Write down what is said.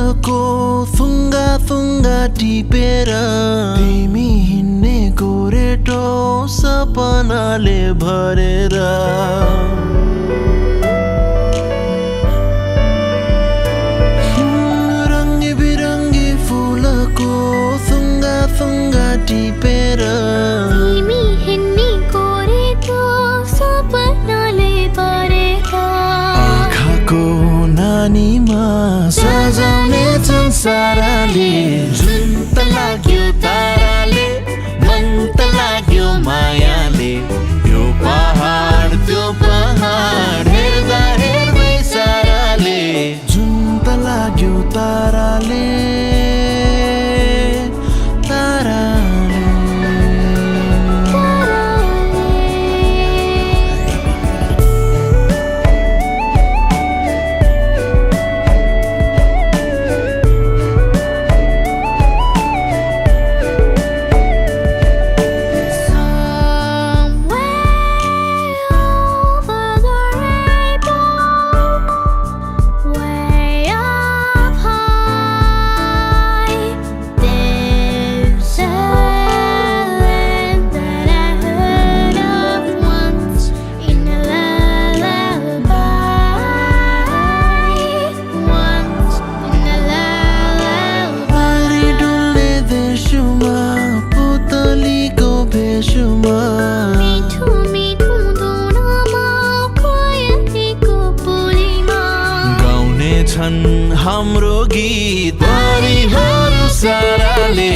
फुलको थुङ्गा थुङ्गा टिपेर तिमी हिँड्ने गोरेटो सपनाले भरेर रङ्गी बिरङ्गी फुलको थुङ्गा थुङ्गा टिपेर तिमी हिँड्ने गोरेटो सपनाले भरेर आँखाको नानीमा सजाउने संसारले जुन त लाग्यो ताराले मन त लाग्यो मायाले यो पहाड त्यो पहाड हेर्दा हेर्दै साराले जुन त लाग्यो ताराले मिठो मिठो धुनमा कोयलीको बोलीमा गाउने छन् हाम्रो गीत परिहरू साराले।